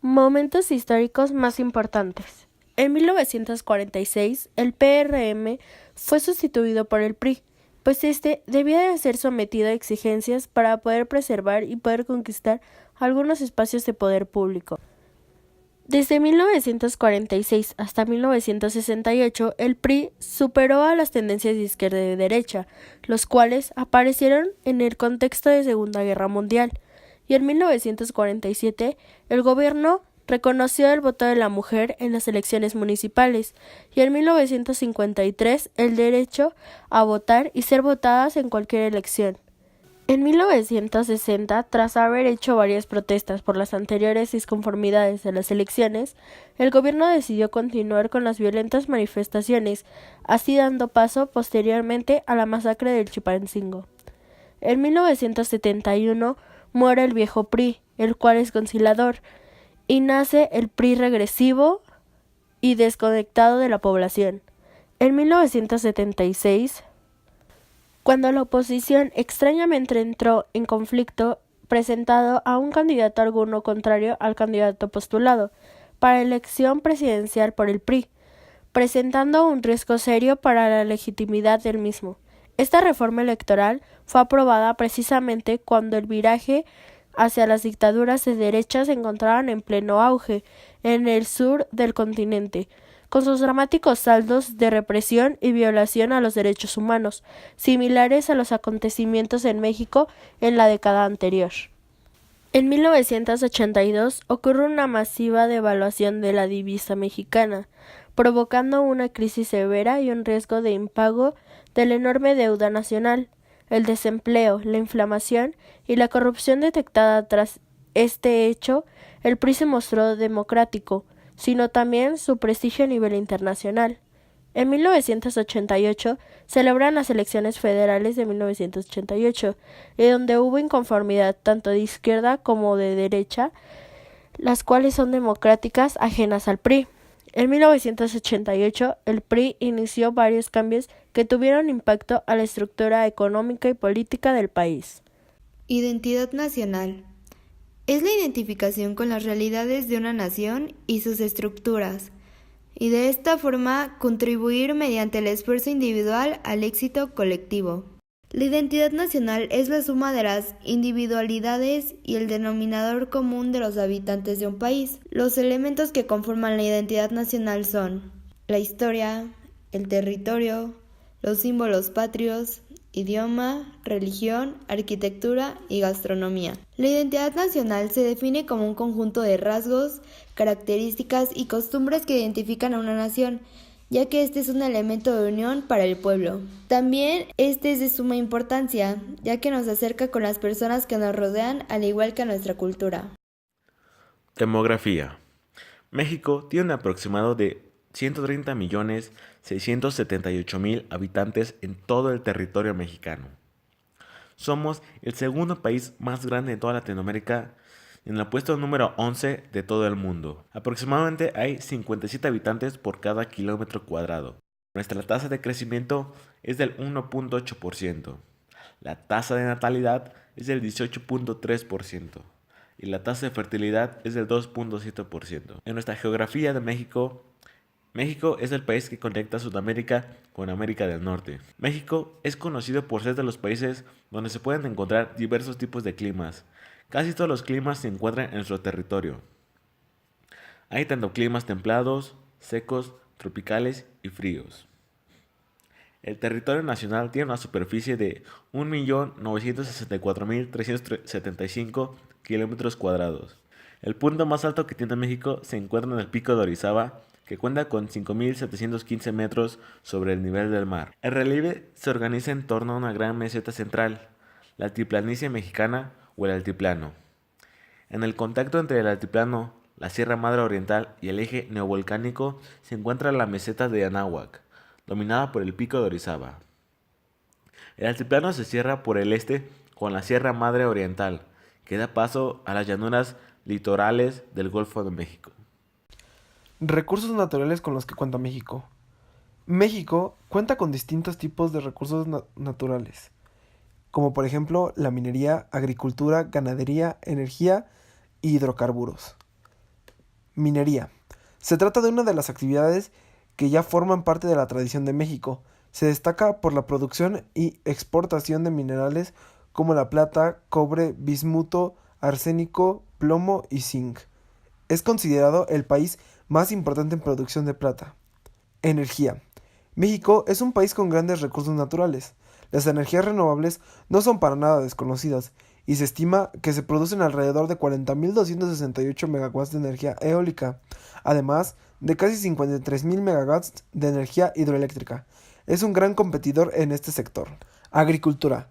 Momentos históricos más importantes. En 1946, el PRM fue sustituido por el PRI, pues este debía de ser sometido a exigencias para poder preservar y poder conquistar algunos espacios de poder público. Desde 1946 hasta 1968, el PRI superó a las tendencias de izquierda y de derecha, los cuales aparecieron en el contexto de Segunda Guerra Mundial, y en 1947 el gobierno reconoció el voto de la mujer en las elecciones municipales y en 1953 el derecho a votar y ser votadas en cualquier elección. En 1960, tras haber hecho varias protestas por las anteriores disconformidades de las elecciones, el gobierno decidió continuar con las violentas manifestaciones, así dando paso posteriormente a la masacre del Chilpancingo. En 1971 muere el viejo PRI, el cual es conciliador, y nace el PRI regresivo y desconectado de la población. En 1976, cuando la oposición extrañamente entró en conflicto, presentado a un candidato alguno contrario al candidato postulado para elección presidencial por el PRI, presentando un riesgo serio para la legitimidad del mismo. Esta reforma electoral fue aprobada precisamente cuando el viraje hacia las dictaduras de derecha se encontraban en pleno auge en el sur del continente, con sus dramáticos saldos de represión y violación a los derechos humanos, similares a los acontecimientos en México en la década anterior. En 1982 ocurre una masiva devaluación de la divisa mexicana, provocando una crisis severa y un riesgo de impago de la enorme deuda nacional. El desempleo, la inflación y la corrupción detectada tras este hecho, el PRI se mostró democrático, sino también su prestigio a nivel internacional. En 1988 celebran las elecciones federales de 1988, y donde hubo inconformidad tanto de izquierda como de derecha, las cuales son democráticas ajenas al PRI. En 1988, el PRI inició varios cambios que tuvieron impacto a la estructura económica y política del país. Identidad nacional. Es la identificación con las realidades de una nación y sus estructuras, y de esta forma contribuir mediante el esfuerzo individual al éxito colectivo. La identidad nacional es la suma de las individualidades y el denominador común de los habitantes de un país. Los elementos que conforman la identidad nacional son la historia, el territorio, los símbolos patrios, idioma, religión, arquitectura y gastronomía. La identidad nacional se define como un conjunto de rasgos, características y costumbres que identifican a una nación, ya que este es un elemento de unión para el pueblo. También este es de suma importancia, ya que nos acerca con las personas que nos rodean, al igual que a nuestra cultura. Demografía. México tiene un aproximado de 130.678.000 habitantes en todo el territorio mexicano. Somos el segundo país más grande de toda Latinoamérica, en el puesto número 11 de todo el mundo. Aproximadamente hay 57 habitantes por cada kilómetro cuadrado. Nuestra tasa de crecimiento es del 1.8%. La tasa de natalidad es del 18.3%. Y la tasa de fertilidad es del 2.7%. En nuestra geografía de México es el país que conecta Sudamérica con América del Norte. México es conocido por ser de los países donde se pueden encontrar diversos tipos de climas. Casi todos los climas se encuentran en su territorio. Hay tanto climas templados, secos, tropicales y fríos. El territorio nacional tiene una superficie de 1.964.375 kilómetros cuadrados. El punto más alto que tiene México se encuentra en el Pico de Orizaba, que cuenta con 5.715 metros sobre el nivel del mar. El relieve se organiza en torno a una gran meseta central, la altiplanicie mexicana o el altiplano. En el contacto entre el altiplano, la Sierra Madre Oriental y el eje neovolcánico se encuentra la meseta de Anáhuac, dominada por el Pico de Orizaba. El altiplano se cierra por el este con la Sierra Madre Oriental, que da paso a las llanuras litorales del Golfo de México. Recursos naturales con los que cuenta México. México cuenta con distintos tipos de recursos naturales, como por ejemplo la minería, agricultura, ganadería, energía y hidrocarburos. Minería. Se trata de una de las actividades que ya forman parte de la tradición de México. Se destaca por la producción y exportación de minerales como la plata, cobre, bismuto, arsénico, plomo y zinc. Es considerado el país más importante en producción de plata. Energía. México es un país con grandes recursos naturales. Las energías renovables no son para nada desconocidas y se estima que se producen alrededor de 40.268 megawatts de energía eólica, además de casi 53.000 megawatts de energía hidroeléctrica. Es un gran competidor en este sector. Agricultura.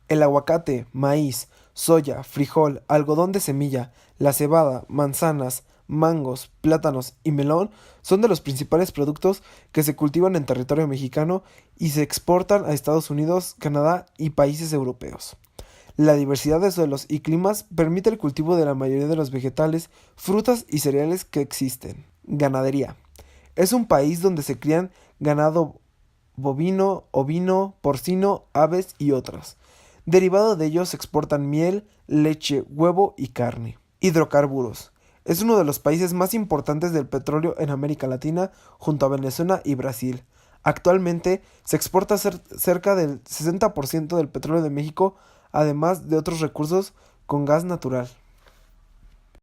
El aguacate, maíz, soya, frijol, algodón de semilla, la cebada, manzanas, mangos, plátanos y melón son de los principales productos que se cultivan en territorio mexicano y se exportan a Estados Unidos, Canadá y países europeos. La diversidad de suelos y climas permite el cultivo de la mayoría de los vegetales, frutas y cereales que existen. Ganadería. Es un país donde se crían ganado bovino, ovino, porcino, aves y otros. Derivado de ellos se exportan miel, leche, huevo y carne. Hidrocarburos. Es uno de los países más importantes del petróleo en América Latina, junto a Venezuela y Brasil. Actualmente se exporta cerca del 60% del petróleo de México, además de otros recursos con gas natural.